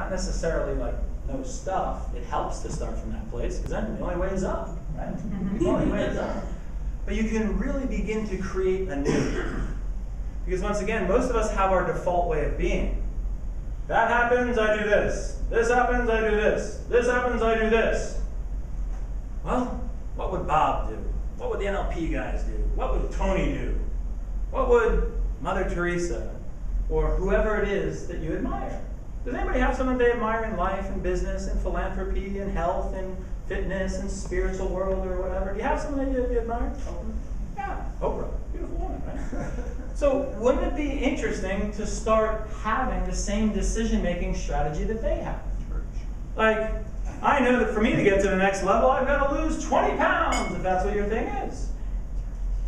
Not necessarily like no stuff. It helps to start from that place, because then the only way is up, right? The only way is up. But you can really begin to create anew. Because once again, most of us have our default way of being. That happens, I do this. This happens, I do this. This happens, I do this. Well, what would Bob do? What would the NLP guys do? What would Tony do? What would Mother Teresa or whoever it is that you admire? Does anybody have someone they admire in life and business and philanthropy and health and fitness and spiritual world or whatever? Do you have someone that you admire? Oprah? Yeah, Oprah. Beautiful woman, right? So wouldn't it be interesting to start having the same decision-making strategy that they have? Like, I know that for me to get to the next level, I've got to lose 20 pounds, if that's what your thing is.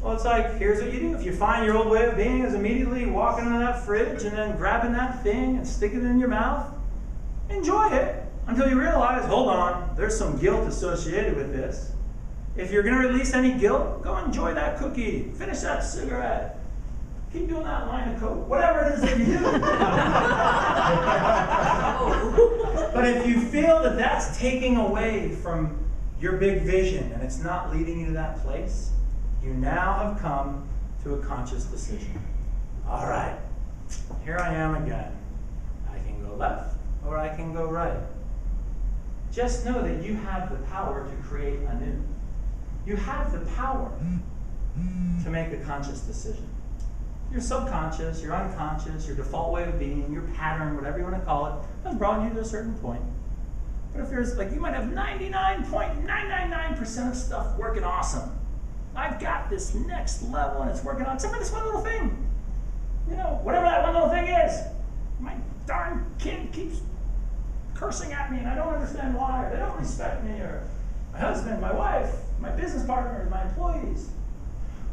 Well, it's like, here's what you do. If you find your old way of being is immediately walking into that fridge and then grabbing that thing and sticking it in your mouth, enjoy it until you realize, hold on, there's some guilt associated with this. If you're going to release any guilt, go enjoy that cookie, finish that cigarette, keep doing that line of coke, whatever it is that you do. But if you feel that that's taking away from your big vision and it's not leading you to that place, you now have come to a conscious decision. All right, here I am again. I can go left or I can go right. Just know that you have the power to create anew. You have the power to make a conscious decision. Your subconscious, your unconscious, your default way of being, your pattern, whatever you want to call it, has brought you to a certain point. But if there's, like, you might have 99.999% of stuff working awesome. I've got this next level and it's working on, except for this one little thing. You know, whatever that one little thing is. My darn kid keeps cursing at me and I don't understand why, or they don't respect me, or my husband, my wife, my business partners, my employees.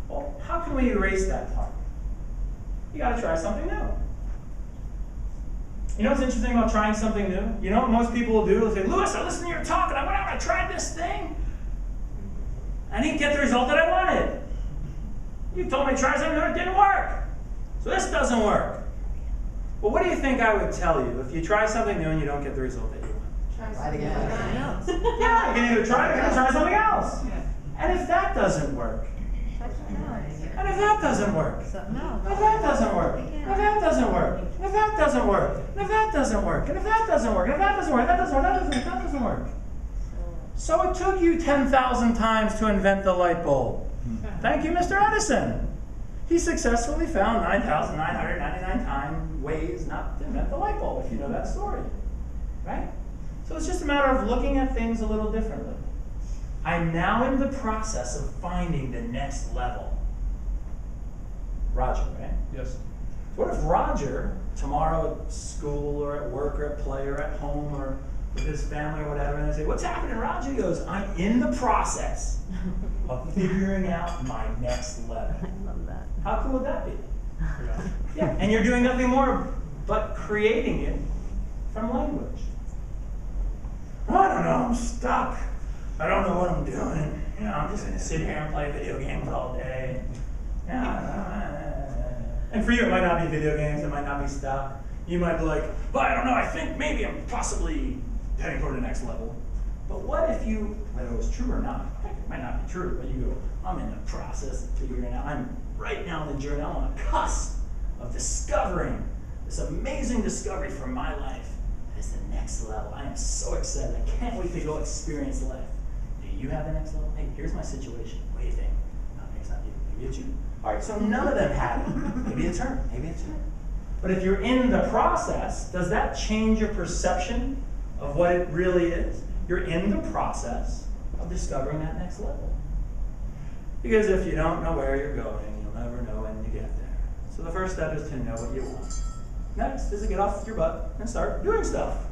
Well, how can we erase that part? You got to try something new. You know what's interesting about trying something new? You know what most people will do? They'll say, Lewis, I listened to your talk and I went out and I tried this thing. I didn't get the result that I wanted. You told me to try something new, it didn't work. So this doesn't work. Well, what do you think I would tell you if you try something new and you don't get the result that you want? Try it again. Yeah, you can either try it or you can try something else. And if that doesn't work, and if that doesn't work, if that doesn't work, if that doesn't work, if that doesn't work, if that doesn't work, and if that doesn't work, if that doesn't work, that doesn't work, that doesn't work. So it took you 10,000 times to invent the light bulb. Thank you, Mr. Edison. He successfully found 9,999 ways not to invent the light bulb, if you know that story. Right? So it's just a matter of looking at things a little differently. I'm now in the process of finding the next level. Roger, right? Yes. What if Roger, tomorrow at school or at work or at play or at home or with his family or whatever, and I say, what's happening, Roger? He goes, I'm in the process of figuring out my next level. I love that. How cool would that be? Yeah, and you're doing nothing more but creating it from language. I don't know, I'm stuck. I don't know what I'm doing. You know, I'm just going to sit here and play video games all day. And for you, it might not be video games. It might not be stuck. You might be like, well, I don't know. I think maybe I'm possibly heading toward the next level. But what if you, whether it was true or not, it might not be true, but you go, I'm in the process of figuring out. I'm right now in the journey. I'm on the cusp of discovering this amazing discovery for my life. It's the next level. I am so excited. I can't wait to go experience life. Do you have the next level? Hey, here's my situation. What do you think? No, maybe it's not you. Maybe it's you. All right, so none of them had it. Maybe it's her. Maybe it's her. But if you're in the process, does that change your perception of what it really is? You're in the process of discovering that next level. Because if you don't know where you're going, you'll never know when you get there. So the first step is to know what you want. Next is to get off your butt and start doing stuff.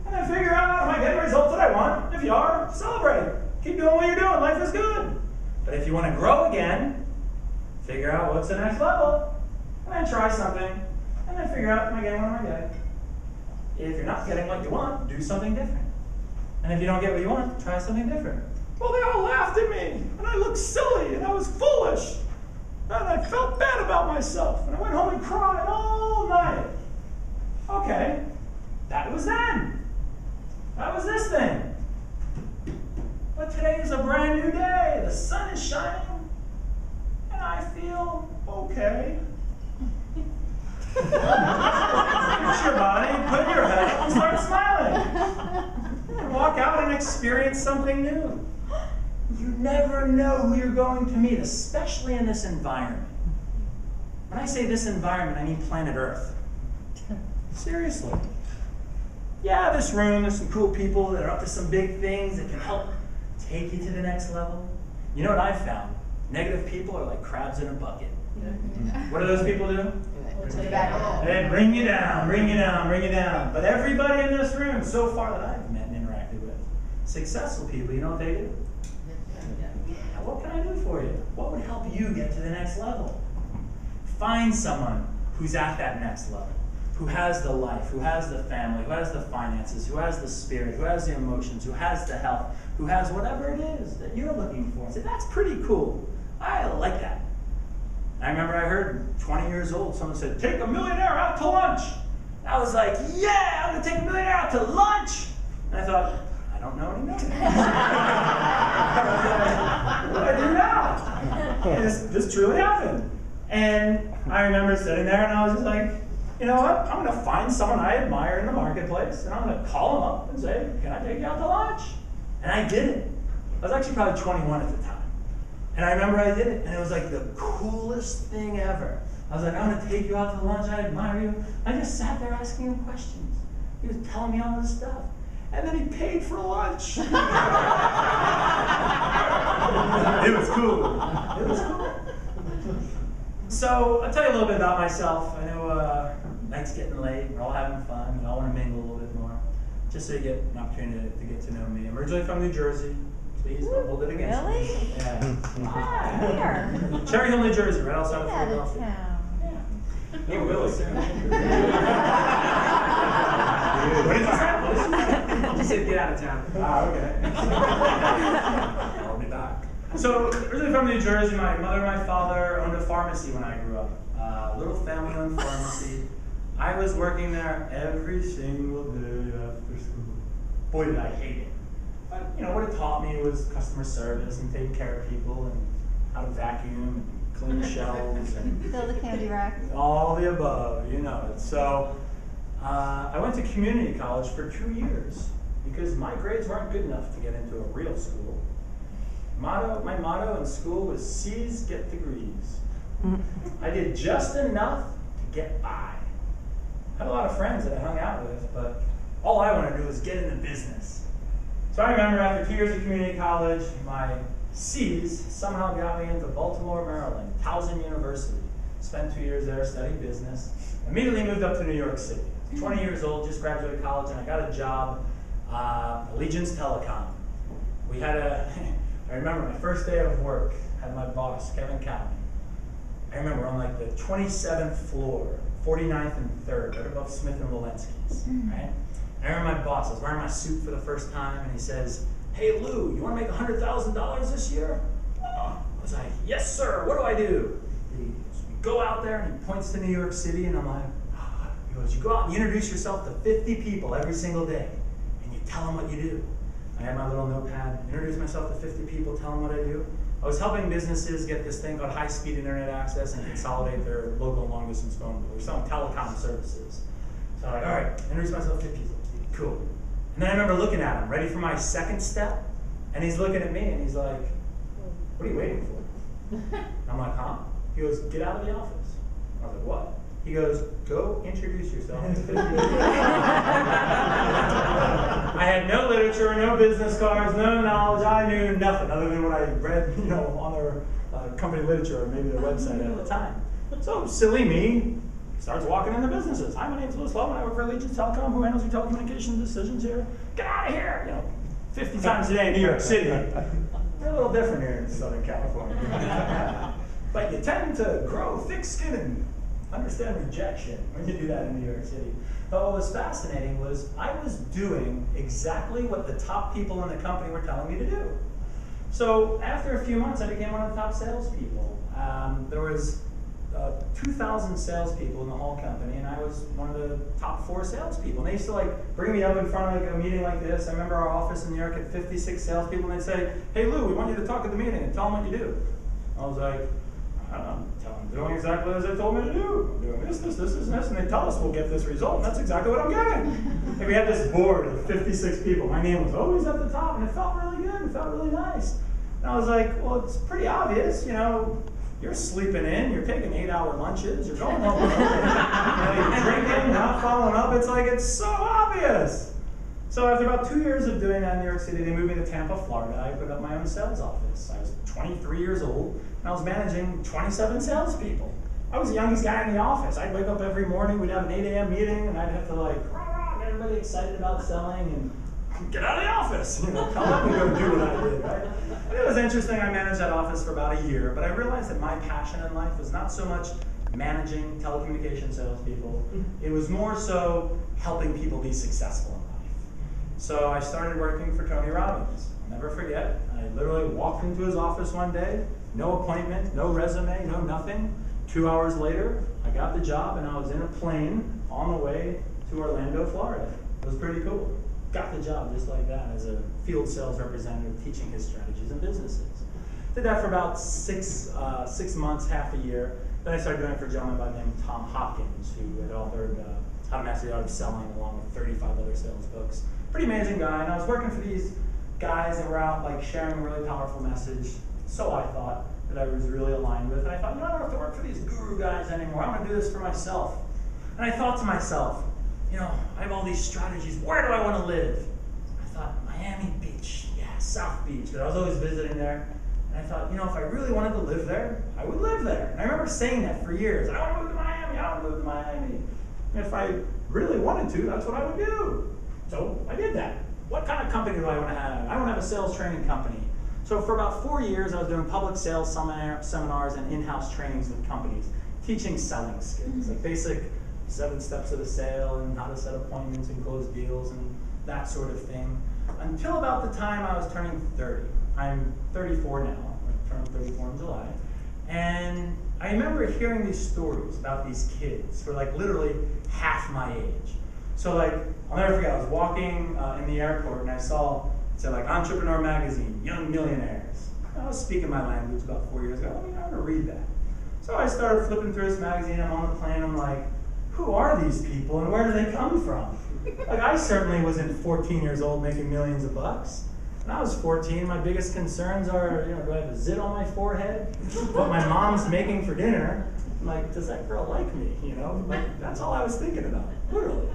And then figure out, am I getting the results that I want? If you are, celebrate. Keep doing what you're doing. Life is good. But if you want to grow again, figure out what's the next level. And then try something. And then figure out, am I getting what am I getting? If you're not getting what you want, do something different. And if you don't get what you want, try something different. Well, they all laughed at me. And I looked silly. And I was foolish. And I felt bad about myself. And I went home and cried all night. Okay, that was then. thing. But today is a brand new day. The sun is shining, and I feel okay. Push your body, put your head up, and start smiling. And walk out and experience something new. You never know who you're going to meet, especially in this environment. When I say this environment, I mean planet Earth. Seriously. Yeah, this room, there's some cool people that are up to some big things that can help take you to the next level. You know what I've found? Negative people are like crabs in a bucket. What do those people do? They bring you down, bring you down, bring you down. But everybody in this room, so far that I've met and interacted with, successful people, you know what they do? Yeah, what can I do for you? What would help you get to the next level? Find someone who's at that next level, who has the life, who has the family, who has the finances, who has the spirit, who has the emotions, who has the health, who has whatever it is that you're looking for. Say, that's pretty cool. I like that. I remember I heard 20 years old, someone said, take a millionaire out to lunch. I was like, yeah, I'm going to take a millionaire out to lunch. And I thought, I don't know any millionaires. What do I do now? And this truly happened. And I remember sitting there and I was just like, you know what? I'm going to find someone I admire in the marketplace and I'm going to call them up and say, can I take you out to lunch? And I did it. I was actually probably 21 at the time. And I remember I did it, and it was like the coolest thing ever. I was like, I'm going to take you out to lunch, I admire you. I just sat there asking him questions. He was telling me all this stuff. And then he paid for lunch. It was cool. It was cool. So I'll tell you a little bit about myself. I know night's getting late, we're all having fun, we all want to mingle a little bit more. Just so you get an opportunity to get to know me. I'm originally from New Jersey. Please don't hold it against me. Really? Yeah. Where? Cherry Hill, New Jersey, right outside of Get out of Philadelphia. town. Yeah. You will soon. What did you say? He said get out of town. Ah, okay. I'll be back. So, originally from New Jersey, my mother and my father owned a pharmacy when I grew up. A little family-owned pharmacy. I was working there every single day after school. Boy, did I hate it. But, you know, what it taught me was customer service and taking care of people and how to vacuum and clean shelves and Fill the candy rack. all the above, you know it. So I went to community college for 2 years because my grades weren't good enough to get into a real school. My motto in school was C's get degrees. I did just enough to get by. I had a lot of friends that I hung out with, but all I wanted to do was get into business. So I remember after 2 years of community college, my C's somehow got me into Baltimore, Maryland, Towson University. Spent 2 years there, studied business. Immediately moved up to New York City. 20 years old, just graduated college, and I got a job at Allegiance Telecom. We had I remember my first day of work, had my boss, Kevin Cowan. I remember on like the 27th floor, 49th and 3rd, right above Smith and Walensky's, right? I remember my boss, I was wearing my suit for the first time, and he says, hey Lou, you want to make $100,000 this year? I was like, yes sir, what do I do? He go out there, and he points to New York City, and I'm like, he goes, you go out and you introduce yourself to 50 people every single day, and you tell them what you do. I had my little notepad, introduce myself to 50 people, tell them what I do. I was helping businesses get this thing called high-speed internet access and consolidate their local and long-distance phone bill. We're selling telecom services. So I'm like, all right, introduce myself to 50 people. Cool. And then I remember looking at him, ready for my second step, and he's looking at me and he's like, what are you waiting for? I'm like, huh? He goes, get out of the office. I was like, what? He goes, go introduce yourself to 50 people. I had no literature, no business cards, no knowledge. I knew nothing other than what I read, you know, on their company literature or maybe their website at the time. So silly me starts walking into businesses. Hi, my name's Louis Lautman. I work for Allegiance Telecom. Who handles your telecommunications decisions here? Get out of here! You know, 50 times a day in New York City. We're a little different here in Southern California. But you tend to grow thick skin and understand rejection when you do that in New York City. But what was fascinating was I was doing exactly what the top people in the company were telling me to do. So after a few months, I became one of the top salespeople. There was 2,000 salespeople in the whole company, and I was one of the top 4 salespeople. And they used to like bring me up in front of like a meeting like this. I remember our office in New York had 56 salespeople, and they'd say, "Hey Lou, we want you to talk at the meeting and tell them what you do." I was like, "I don't know, tell them doing exactly as they told me to do. I'm doing this, and they tell us we'll get this result, and that's exactly what I'm getting." And we had this board of 56 people. My name was always at the top, and it felt really good. It felt really nice. And I was like, well, it's pretty obvious, you know. You're sleeping in, you're taking 8-hour lunches, you're going home early, you're drinking, not following up. It's like, it's so obvious. So after about 2 years of doing that in New York City, they moved me to Tampa, Florida. I put up my own sales office. I was 23 years old, and I was managing 27 salespeople. I was the youngest guy in the office. I'd wake up every morning, we'd have an 8 a.m. meeting, and I'd have to like, get everybody excited about selling, and get out of the office, you know, come up and go do what I did, right? And it was interesting. I managed that office for about a year, but I realized that my passion in life was not so much managing telecommunication salespeople. It was more so helping people be successful in life. So I started working for Tony Robbins. I'll never forget. I literally walked into his office one day, no appointment, no resume, no nothing. 2 hours later, I got the job, and I was in a plane on the way to Orlando, Florida. It was pretty cool. Got the job just like that as a field sales representative teaching his strategies in businesses. Did that for about 6 months, half a year. Then I started doing it for a gentleman by the name of Tom Hopkins, who had authored How to Master the Art of Selling along with 35 other sales books. Pretty amazing guy, and I was working for these guys that were out like sharing a really powerful message. So I thought that I was really aligned with, and I thought, you know, I don't have to work for these guru guys anymore. I'm gonna do this for myself. And I thought to myself, you know, I have all these strategies. Where do I want to live? I thought, Miami Beach. Yeah, South Beach. But I was always visiting there. And I thought, you know, if I really wanted to live there, I would live there. And I remember saying that for years. I want to move to Miami. I want to move to Miami. And if I really wanted to, that's what I would do. So I did that. What kind of company do I want to have? I want to have a sales training company. So for about 4 years, I was doing public sales seminars and in-house trainings with companies, teaching selling skills, like basic 7 steps of the sale and how to set appointments and close deals and that sort of thing. Until about the time I was turning 30. I'm 34 now. I turned 34 in July. And I remember hearing these stories about these kids who were like literally half my age. So like, I'll never forget, I was walking in the airport and I saw, it said like Entrepreneur Magazine, Young Millionaires. I was speaking my language about 4 years ago. I mean, I want to read that. So I started flipping through this magazine. I'm on the plane. I'm like, who are these people and where do they come from? Like, I certainly wasn't 14 years old making millions of bucks. When I was 14, my biggest concerns are, you know, do I have a zit on my forehead? What my mom's making for dinner? I'm like, does that girl like me? You know, like, that's all I was thinking about, literally.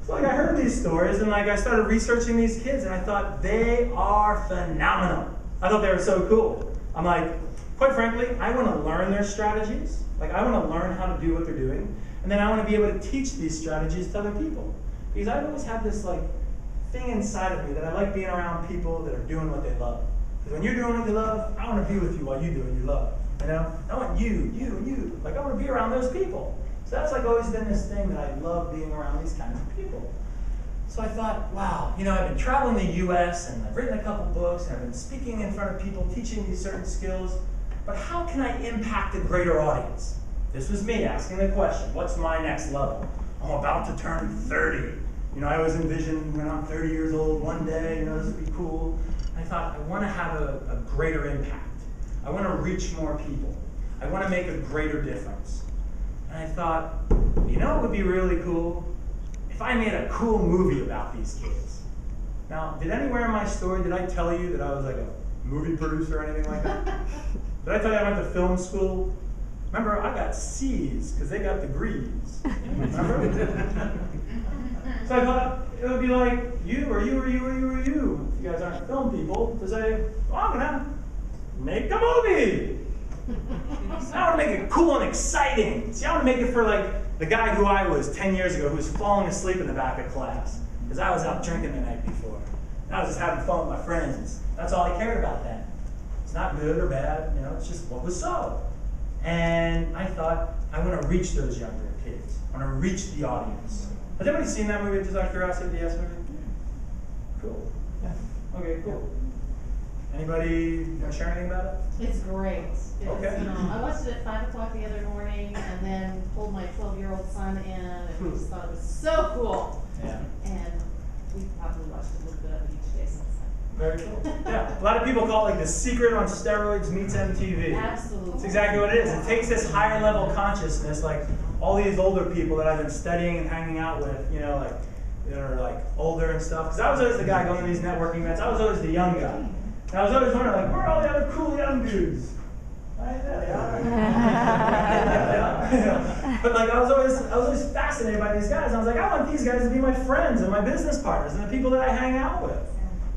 So like, I heard these stories and like I started researching these kids and I thought they are phenomenal. I thought they were so cool. I'm like, quite frankly, I want to learn their strategies. Like, I want to learn how to do what they're doing. And then I want to be able to teach these strategies to other people. Because I've always had this like thing inside of me that I like being around people that are doing what they love. Because when you're doing what you love, I want to be with you while you do what you love. You know? I want you. Like, I want to be around those people. So that's like always been this thing that I love being around these kinds of people. So I thought, wow, you know, I've been traveling the US and I've written a couple books and I've been speaking in front of people, teaching these certain skills, but how can I impact a greater audience? This was me asking the question, what's my next level? I'm about to turn 30. You know, I always envisioned when I'm 30 years old, one day, you know, this would be cool. I thought, I want to have a greater impact. I want to reach more people. I want to make a greater difference. And I thought, you know, it would be really cool if I made a cool movie about these kids. Now, did anywhere in my story, did I tell you that I was like a movie producer or anything like that? Did I tell you I went to film school? Remember, I got C's because they got degrees. Remember? So I thought it would be like you or you or you or you or you. If you guys aren't film people, to say, well, I'm gonna make a movie. I want to make it cool and exciting. See, I want to make it for like the guy who I was 10 years ago who was falling asleep in the back of class because I was out drinking the night before. And I was just having fun with my friends. That's all I cared about then. It's not good or bad, you know, it's just what was so. And I thought, I want to reach those younger kids. I want to reach the audience. Has anybody seen that movie, just out of curiosity, the Yes movie? Cool. Yeah. Okay, cool. Anybody gonna share anything about it? It's great. Okay. I watched it at 5 o'clock the other morning and then pulled my 12-year-old son in and we just thought it was so cool. Yeah. And we probably watched a little bit of it each day since then. Very cool. Yeah. A lot of people call it like The Secret on Steroids meets MTV. Absolutely. It's exactly what it is. It takes this higher level consciousness, like all these older people that I've been studying and hanging out with, you know, like that are like older and stuff. Because I was always the guy going to these networking events. I was always the young guy. And I was always wondering, like, where are all the other cool young dudes? Right, there they are. But like, I was always fascinated by these guys. I was like, I want these guys to be my friends and my business partners and the people that I hang out with.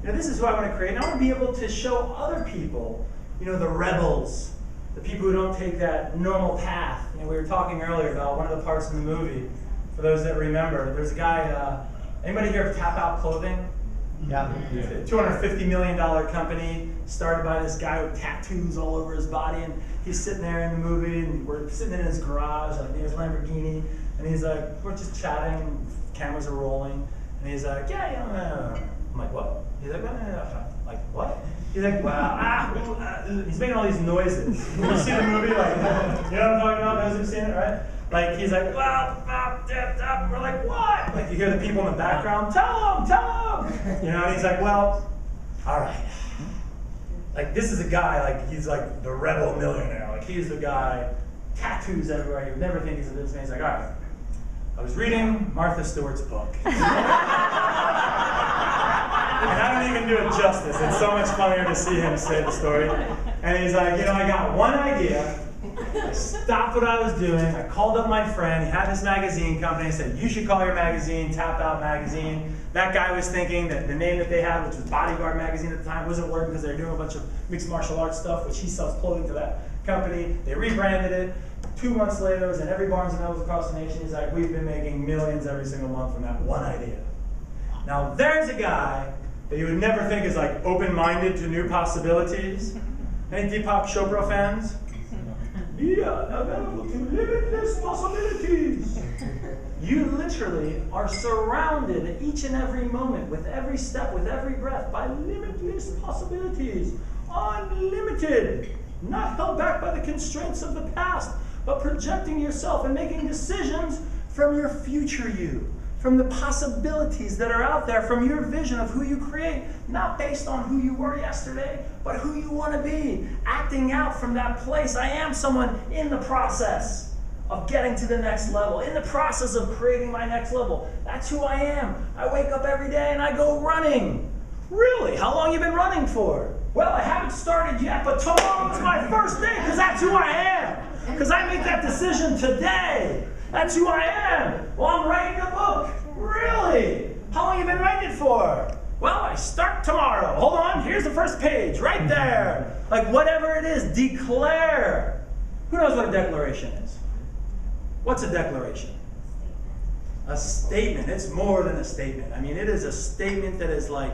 You know, this is who I want to create. And I want to be able to show other people, you know, the rebels, the people who don't take that normal path. You know, we were talking earlier about one of the parts in the movie. For those that remember, there's a guy. Anybody here of Tap Out Clothing? Yeah. $250 million company started by this guy with tattoos all over his body, and he's sitting there in the movie, and we're sitting in his garage, like in his Lamborghini, and he's like, we're just chatting, cameras are rolling, and he's like, yeah, yeah. I'm like, what? He's like, like what? He's like, he's making all these noises. You see the movie, like, you know what I'm talking about? Those who've seen it, right? Like, he's like, we're like, what? Like, you hear the people in the background, tell him. You know, and he's like, well, all right. Like, this is a guy, like, he's like the rebel millionaire. Like, he's the guy, tattoos everywhere. You would never think he's a businessman. He's like, all right. I was reading Martha Stewart's book. And I don't even do it justice. It's so much funnier to see him say the story. And he's like, you know, I got one idea. I stopped what I was doing. I called up my friend. He had this magazine company. I said, you should call your magazine Tap Out Magazine. That guy was thinking that the name that they had, which was Bodyguard Magazine at the time, wasn't working because they were doing a bunch of mixed martial arts stuff, which he sells clothing to that company. They rebranded it. 2 months later, it was in every Barnes & Noble across the nation. He's like, we've been making millions every single month from that one idea. Now, there's a guy that you would never think is like open-minded to new possibilities. Any Deepak Chopra fans? Yeah, available to limitless possibilities. You literally are surrounded each and every moment, with every step, with every breath, by limitless possibilities. Unlimited. Not held back by the constraints of the past, but projecting yourself and making decisions from your future you. From the possibilities that are out there, from your vision of who you create, not based on who you were yesterday, but who you want to be, acting out from that place. I am someone in the process of getting to the next level, in the process of creating my next level. That's who I am. I wake up every day and I go running. Really? How long you been running for? Well, I haven't started yet, but tomorrow's my first day because that's who I am. Because I make that decision today. That's who I am. Well, I'm writing a book. Really? How long have you been writing it for? Well, I start tomorrow. Hold on, here's the first page, right there. Like whatever it is, declare. Who knows what a declaration is? What's a declaration? A statement. It's more than a statement. I mean, it is a statement that is like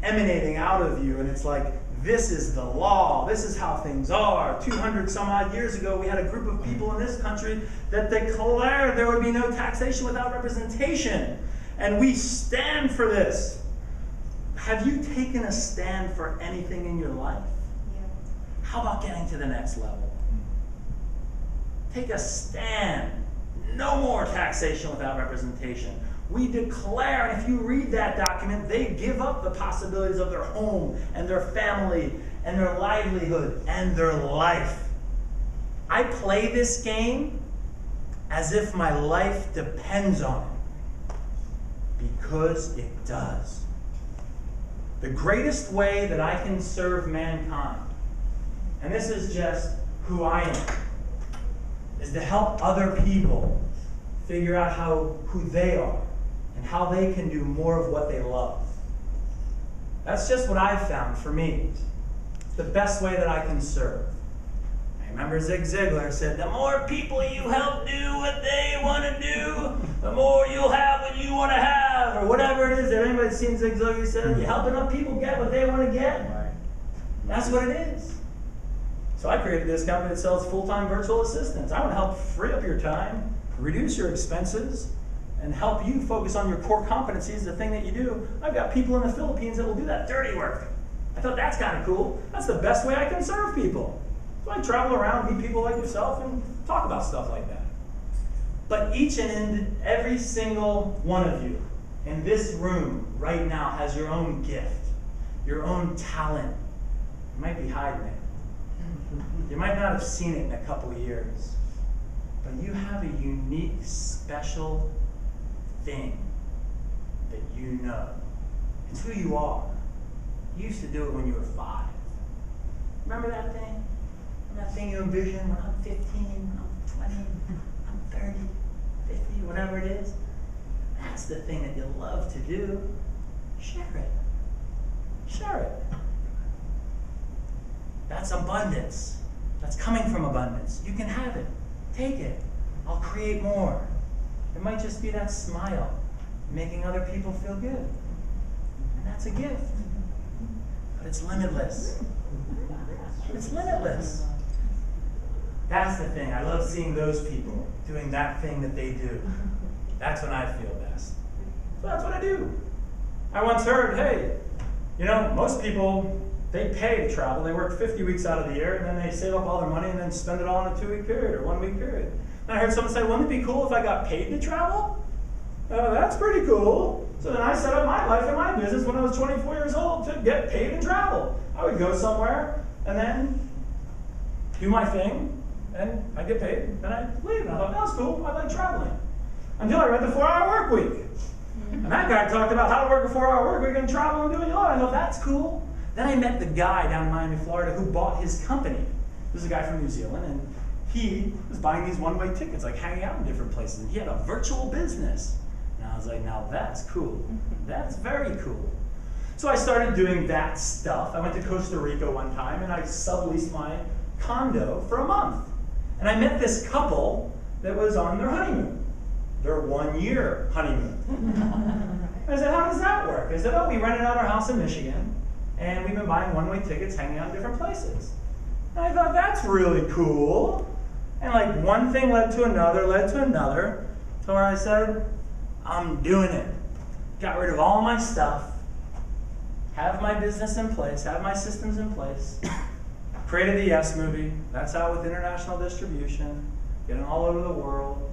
emanating out of you, and it's like, this is the law. This is how things are. 200 some odd years ago, we had a group of people in this country that declared there would be no taxation without representation. And we stand for this. Have you taken a stand for anything in your life? Yeah. How about getting to the next level? Take a stand. No more taxation without representation. We declare, and if you read that document, they give up the possibilities of their home and their family and their livelihood and their life. I play this game as if my life depends on it, because it does. The greatest way that I can serve mankind, and this is just who I am, is to help other people figure out who they are and how they can do more of what they love. That's just what I've found for me. It's the best way that I can serve. I remember Zig Ziglar said, the more people you help do what they want to do, the more you'll have what you want to have, or whatever it is. Has anybody seen Zig Ziglar said, you help enough people get what they want to get? That's what it is. So I created this company that sells full-time virtual assistants. I want to help free up your time, reduce your expenses, and help you focus on your core competencies, the thing that you do. I've got people in the Philippines that will do that dirty work. I thought that's kind of cool. That's the best way I can serve people. So I travel around, meet people like yourself, and talk about stuff like that. But each and every single one of you in this room right now has your own gift, your own talent. You might be hiding it. You might not have seen it in a couple of years. But you have a unique, special thing that you know. It's who you are. You used to do it when you were 5. Remember that thing? Remember that thing you envisioned when I'm 15, when I'm 20, I'm 30, 50, whatever it is? That's the thing that you love to do. Share it. Share it. That's abundance. That's coming from abundance. You can have it. Take it. I'll create more. It might just be that smile, making other people feel good. And that's a gift. But it's limitless. It's limitless. That's the thing. I love seeing those people doing that thing that they do. That's when I feel best. So that's what I do. I once heard, hey, you know, most people, they pay to travel. They work 50 weeks out of the year, and then they save up all their money and then spend it all in a 2-week period or 1-week period. And I heard someone say, wouldn't it be cool if I got paid to travel? That's pretty cool. So then I set up my life and my business when I was 24 years old to get paid to travel. I would go somewhere and then do my thing, and I'd get paid, and I'd leave. And I thought, that was cool. I like traveling. Until I read the 4-Hour Work Week. And that guy talked about how to work a 4-hour work week and travel and do what you want. I thought, that's cool. Then I met the guy down in Miami, Florida, who bought his company. This is a guy from New Zealand, and he was buying these one-way tickets, like hanging out in different places. And he had a virtual business. And I was like, now that's cool. That's very cool. So I started doing that stuff. I went to Costa Rica one time, and I subleased my condo for a month. And I met this couple that was on their honeymoon. Their 1-year honeymoon. I said, how does that work? They said, oh, we rented out our house in Michigan, and we've been buying one-way tickets, hanging out in different places. And I thought, that's really cool. And like one thing led to another, to where I said, I'm doing it. Got rid of all my stuff, have my business in place, have my systems in place, created the Yes Movie. That's out with international distribution, getting all over the world,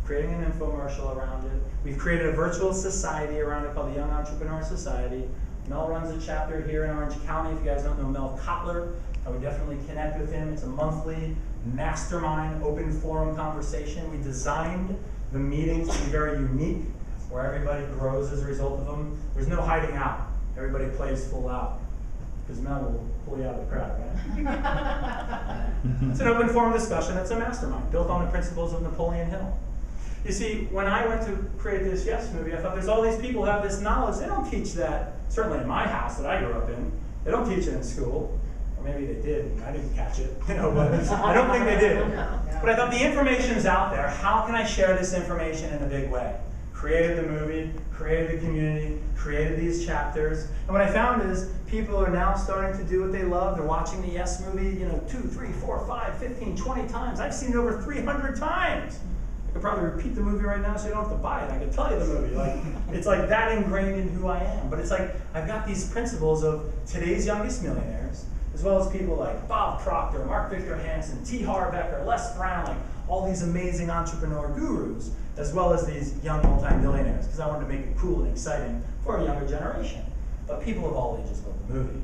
creating an infomercial around it. We've created a virtual society around it called the Young Entrepreneur Society. Mel runs a chapter here in Orange County. If you guys don't know Mel Kotler, I would definitely connect with him. It's a monthly mastermind open forum conversation. We designed the meetings to be very unique, where everybody grows as a result of them. There's no hiding out. Everybody plays full out, because Mel will pull you out of the crowd, right? It's an open forum discussion. It's a mastermind built on the principles of Napoleon Hill. You see, when I went to create this Yes Movie, I thought there's all these people who have this knowledge. They don't teach that, certainly in my house that I grew up in. They don't teach it in school. Or maybe they did, and I didn't catch it. But I don't think they did. But I thought the information is out there. How can I share this information in a big way? Created the movie, created the community, created these chapters. And what I found is people are now starting to do what they love. They're watching the Yes Movie, 2, 3, 4, 5, 15, 20 times. I've seen it over 300 times. I could probably repeat the movie right now so you don't have to buy it. I could tell you the movie. It's like that ingrained in who I am. But it's like I've got these principles of today's youngest millionaires, as well as people like Bob Proctor, Mark Victor Hansen, T. Harv Eker, Les Brown, like all these amazing entrepreneur gurus, as well as these young multi-millionaires, because I wanted to make it cool and exciting for a younger generation. But people of all ages love the movie.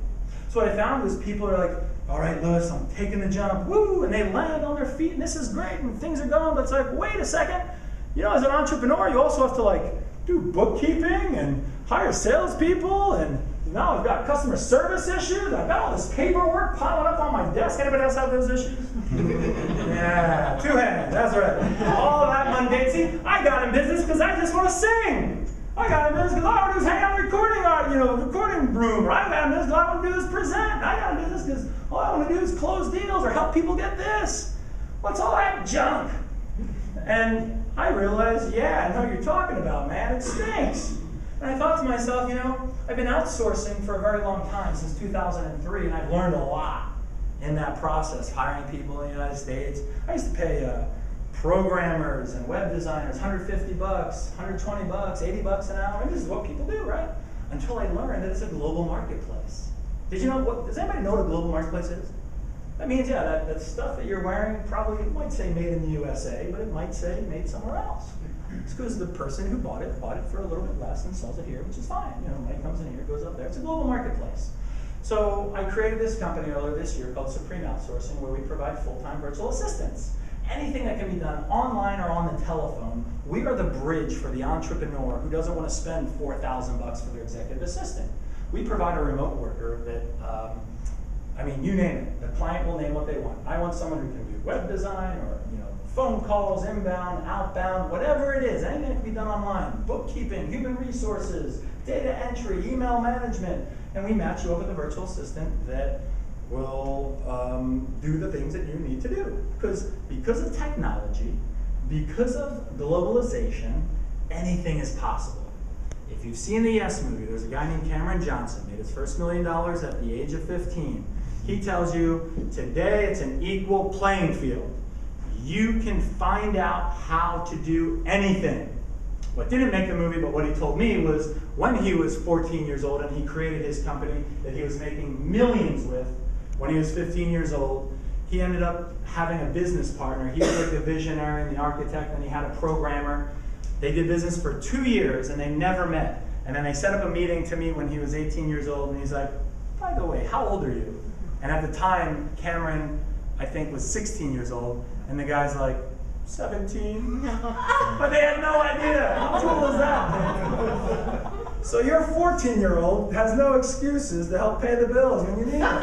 So what I found was people are like, all right, Lewis, I'm taking the jump, woo, and they land on their feet, and this is great, and things are going, but it's like, wait a second, as an entrepreneur, you also have to do bookkeeping and hire salespeople, and now I've got customer service issues, I've got all this paperwork piling up on my desk. Anybody else have those issues? Yeah, 2 hands, that's right. All of that mundane. See, I got in business because I just want to sing. I got in business because all I want to do is hang out in the recording room. Or I got in business because all I want to do is present. I got in business because all I want to do is close deals or help people get this. What's all that junk? And I realized, I know what you're talking about, man. It stinks. And I thought to myself, I've been outsourcing for a very long time, since 2003, and I've learned a lot in that process, hiring people in the United States. I used to pay programmers and web designers $150, $120, $80 an hour. And this is what people do, right? Until I learned that it's a global marketplace. Did you know does anybody know what a global marketplace is? That means, yeah, that stuff that you're wearing probably might say made in the USA, but it might say made somewhere else. It's because the person who bought it for a little bit less and sells it here, which is fine. You know, money comes in here, goes up there. It's a global marketplace. So I created this company earlier this year called Supreme Outsourcing, where we provide full-time virtual assistants. Anything that can be done online or on the telephone, we are the bridge for the entrepreneur who doesn't want to spend $4,000 for their executive assistant. We provide a remote worker that, I mean, you name it. The client will name what they want. I want someone who can do web design or, you know, phone calls, inbound, outbound, whatever it is. Anything that can be done online. Bookkeeping, human resources, data entry, email management. And we match you up with a virtual assistant that will do the things that you need to do. Because of technology, because of globalization, anything is possible. If you've seen the Yes movie, there's a guy named Cameron Johnson, made his first $1 million at the age of 15. He tells you, today it's an equal playing field. You can find out how to do anything. What didn't make the movie, but what he told me was when he was 14 years old and he created his company that he was making millions with, when he was 15 years old, he ended up having a business partner. He was like the visionary and the architect, and he had a programmer. They did business for 2 years and they never met. And then they set up a meeting to meet when he was 18 years old, and he's like, by the way, how old are you? And at the time, Cameron, I think, was 16 years old, and the guy's like, 17. But they had no idea. How cool is that? So your 14-year-old has no excuses to help pay the bills when you need them.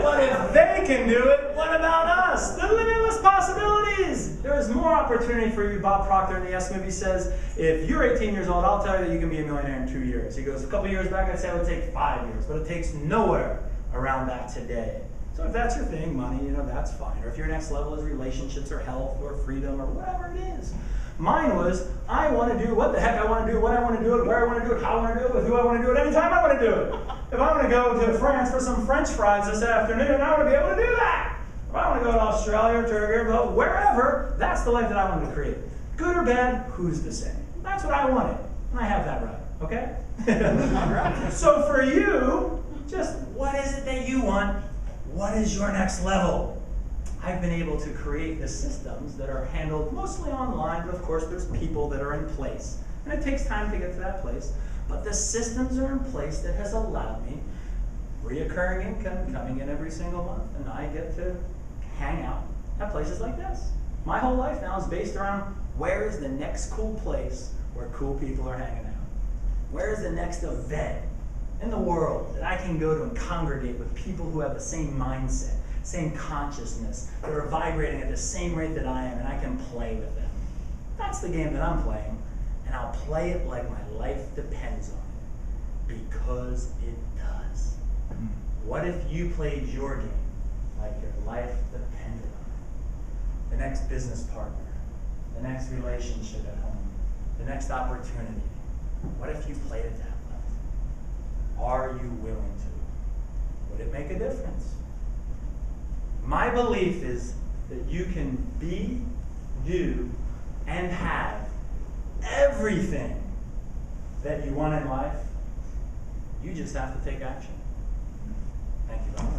But if they can do it, what about us? The limitless possibilities. There is more opportunity for you. Bob Proctor in the Yes movie says, if you're 18 years old, I'll tell you that you can be a millionaire in 2 years. He goes, a couple years back, I'd say it would take 5 years, but it takes nowhere around that today. So if that's your thing, money, you know, that's fine. Or if your next level is relationships or health or freedom or whatever it is. Mine was, I want to do what the heck I want to do, when I want to do it, where I want to do it, how I want to do it, with who I want to do it, anytime I want to do it. If I want to go to France for some French fries this afternoon, I want to be able to do that. If I want to go to Australia or Turkey or wherever, that's the life that I want to create. Good or bad, who's to say? That's what I wanted. And I have that right, okay? So for you, just what is it that you want? What is your next level? I've been able to create the systems that are handled mostly online, but of course there's people that are in place. And it takes time to get to that place. But the systems are in place that has allowed me reoccurring income coming in every single month. And I get to hang out at places like this. My whole life now is based around where is the next cool place where cool people are hanging out? Where is the next event in the world that I can go to and congregate with people who have the same mindset, same consciousness, that are vibrating at the same rate that I am, and I can play with them. That's the game that I'm playing, and I'll play it like my life depends on it, because it does. What if you played your game like your life depended on it? The next business partner, the next relationship at home, the next opportunity. What if you played it that way? Are you willing to? Would it make a difference? My belief is that you can be, do, and have everything that you want in life. You just have to take action. Thank you, Bob.